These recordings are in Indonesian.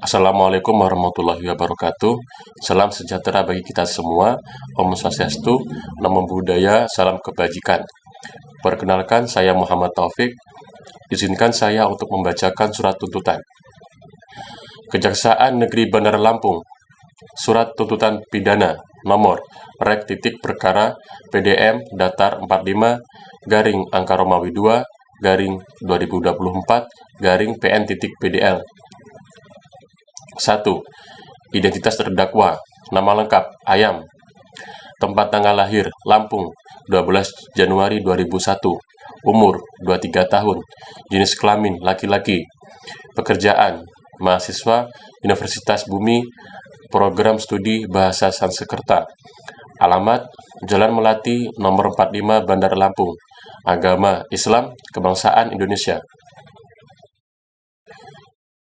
Assalamualaikum warahmatullahi wabarakatuh. Salam sejahtera bagi kita semua. Om Swastiastu, Namo Buddhaya, salam kebajikan. Perkenalkan, saya Muhammad Taufik. Izinkan saya untuk membacakan surat tuntutan. Kejaksaan Negeri Bandar Lampung, surat tuntutan pidana nomor rek titik perkara PDM datar 45 garing angka Romawi 2 garing 2024 garing PN titik PDL. 1. Identitas terdakwa, nama lengkap, Ayam. Tempat tanggal lahir, Lampung, 12 Januari 2001. Umur, 23 tahun. Jenis kelamin, laki-laki. Pekerjaan, mahasiswa Universitas Bumi, program studi Bahasa Sanskerta. Alamat, Jalan Melati, nomor 45, Bandar Lampung. Agama, Islam, kebangsaan Indonesia.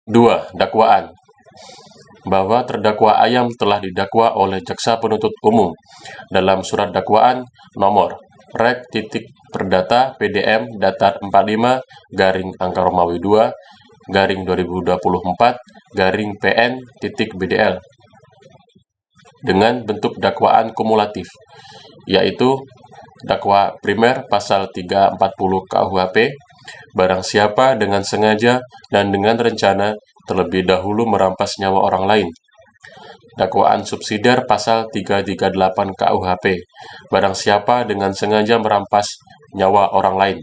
2. Dakwaan, bahwa terdakwa Ayam telah didakwa oleh Jaksa Penuntut Umum dalam surat dakwaan nomor rek titik perdata PDM datar 45 garing angka Romawi 2 garing 2024 garing PN titik BDL dengan bentuk dakwaan kumulatif, yaitu dakwa primer pasal 340 KUHP, barang siapa dengan sengaja dan dengan rencana terlebih dahulu merampas nyawa orang lain. Dakwaan subsidiar pasal 338 KUHP, barang siapa dengan sengaja merampas nyawa orang lain.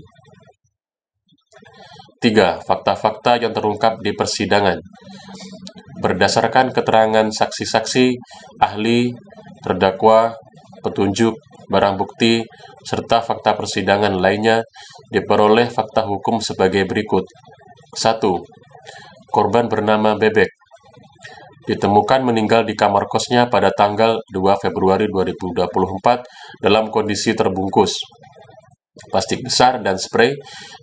3. Fakta-fakta yang terungkap di persidangan. Berdasarkan keterangan saksi-saksi, ahli, terdakwa, petunjuk, barang bukti, serta fakta persidangan lainnya, diperoleh fakta hukum sebagai berikut. 1. Korban bernama Bebek ditemukan meninggal di kamar kosnya pada tanggal 2 Februari 2024 dalam kondisi terbungkus plastik besar dan spray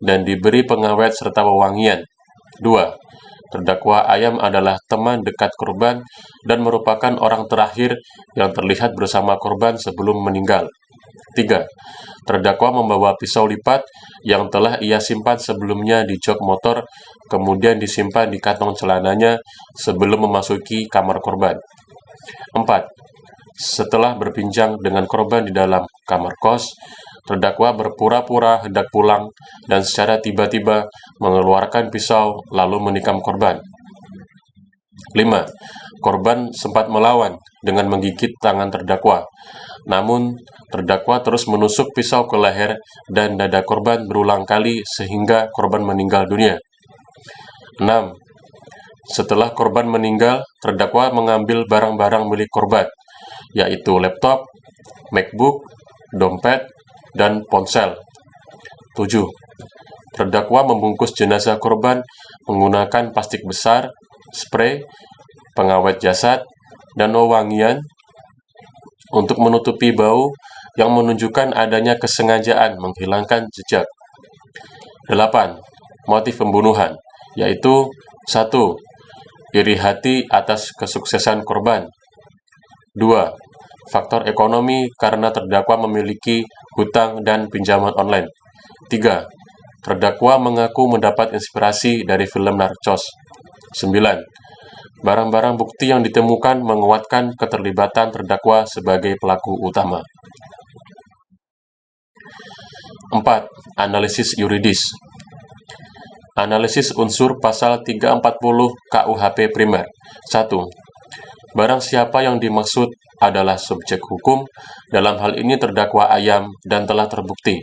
dan diberi pengawet serta wewangian. 2. Terdakwa Ayam adalah teman dekat korban dan merupakan orang terakhir yang terlihat bersama korban sebelum meninggal. 3. Terdakwa membawa pisau lipat yang telah ia simpan sebelumnya di jok motor, kemudian disimpan di kantong celananya sebelum memasuki kamar korban. 4. Setelah berbincang dengan korban di dalam kamar kos, terdakwa berpura-pura hendak pulang dan secara tiba-tiba mengeluarkan pisau lalu menikam korban. 5. Korban sempat melawan dengan menggigit tangan terdakwa. Namun, terdakwa terus menusuk pisau ke leher dan dada korban berulang kali sehingga korban meninggal dunia. 6. Setelah korban meninggal, terdakwa mengambil barang-barang milik korban, yaitu laptop, MacBook, dompet, dan ponsel. 7. Terdakwa membungkus jenazah korban menggunakan plastik besar, spray, pengawet jasad, dan wewangian untuk menutupi bau yang menunjukkan adanya kesengajaan menghilangkan jejak. 8. Motif pembunuhan, yaitu 1. Iri hati atas kesuksesan korban. 2. Faktor ekonomi karena terdakwa memiliki hutang dan pinjaman online. 3. Terdakwa mengaku mendapat inspirasi dari film Narcos. 9. Barang-barang bukti yang ditemukan menguatkan keterlibatan terdakwa sebagai pelaku utama. 4. Analisis yuridis. Analisis unsur pasal 340 KUHP primer. 1. Barang siapa yang dimaksud adalah subjek hukum, dalam hal ini terdakwa Ayam dan telah terbukti.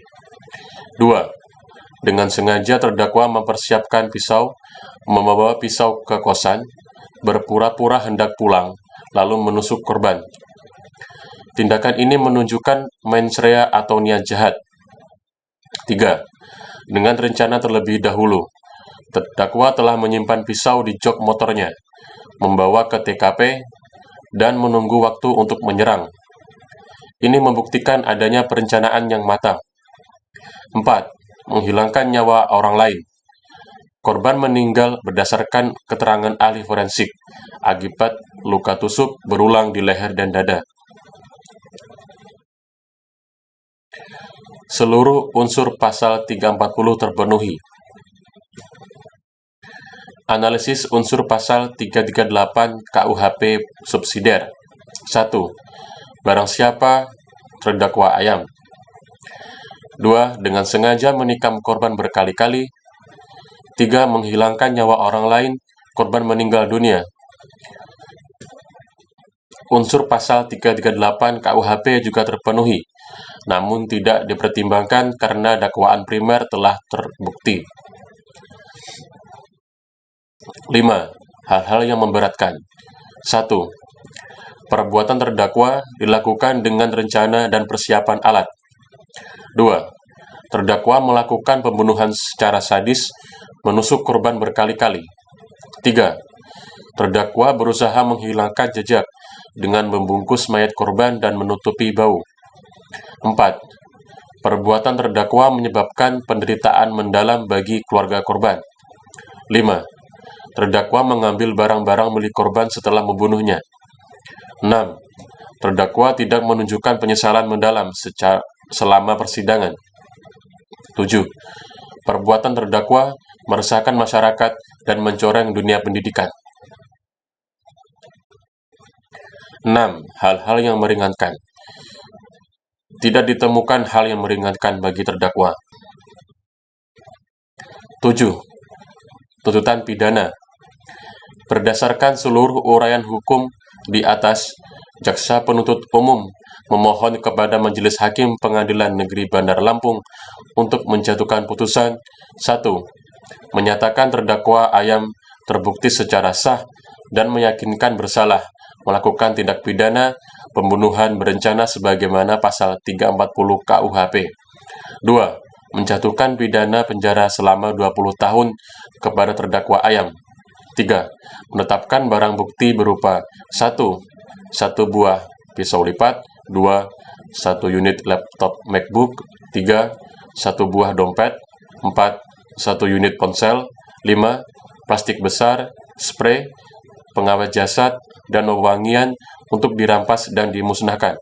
2. Dengan sengaja terdakwa mempersiapkan pisau, membawa pisau ke kosan, berpura-pura hendak pulang, lalu menusuk korban. Tindakan ini menunjukkan mens rea atau niat jahat. 3. Dengan rencana terlebih dahulu, terdakwa telah menyimpan pisau di jok motornya, membawa ke TKP, dan menunggu waktu untuk menyerang. Ini membuktikan adanya perencanaan yang matang. 4. Menghilangkan nyawa orang lain. Korban meninggal berdasarkan keterangan ahli forensik akibat luka tusuk berulang di leher dan dada. Seluruh unsur pasal 340 terpenuhi. Analisis unsur pasal 338 KUHP subsidiar. 1. Barang siapa terdakwa ayam. 2. Dengan sengaja menikam korban berkali-kali. 3. Menghilangkan nyawa orang lain, korban meninggal dunia. Unsur pasal 338 KUHP juga terpenuhi, namun tidak dipertimbangkan karena dakwaan primer telah terbukti. 5. Hal-hal yang memberatkan. 1. Perbuatan terdakwa dilakukan dengan rencana dan persiapan alat. 2. Terdakwa melakukan pembunuhan secara sadis, menusuk korban berkali-kali. 3. Terdakwa berusaha menghilangkan jejak dengan membungkus mayat korban dan menutupi bau. 4. Perbuatan terdakwa menyebabkan penderitaan mendalam bagi keluarga korban. 5. Terdakwa mengambil barang-barang milik korban setelah membunuhnya. 6. Terdakwa tidak menunjukkan penyesalan mendalam selama persidangan. 7. Perbuatan terdakwa meresahkan masyarakat dan mencoreng dunia pendidikan. 6. Hal-hal yang meringankan. Tidak ditemukan hal yang meringankan bagi terdakwa. 7. Tuntutan pidana. Berdasarkan seluruh uraian hukum di atas, Jaksa Penuntut Umum memohon kepada Majelis Hakim Pengadilan Negeri Bandar Lampung untuk menjatuhkan putusan 1. Menyatakan terdakwa ayam terbukti secara sah dan meyakinkan bersalah melakukan tindak pidana pembunuhan berencana sebagaimana pasal 340 KUHP. 2. Menjatuhkan pidana penjara selama 20 tahun kepada terdakwa ayam. 3. Menetapkan barang bukti berupa 1. 1 buah pisau lipat. 2. 1 unit laptop MacBook. 3. 1 buah dompet. 4. 1 unit ponsel. 5. Plastik besar, spray, pengawet jasad, dan wewangian untuk dirampas dan dimusnahkan.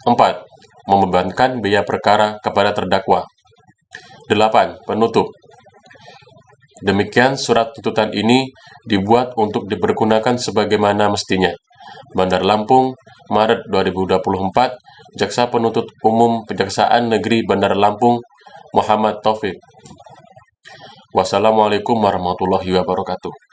4. Membebankan biaya perkara kepada terdakwa. 8. Penutup. Demikian surat tuntutan ini dibuat untuk dipergunakan sebagaimana mestinya. Bandar Lampung, Maret 2024, Jaksa Penuntut Umum Kejaksaan Negeri Bandar Lampung, Muhammad Taufik. Wassalamualaikum warahmatullahi wabarakatuh.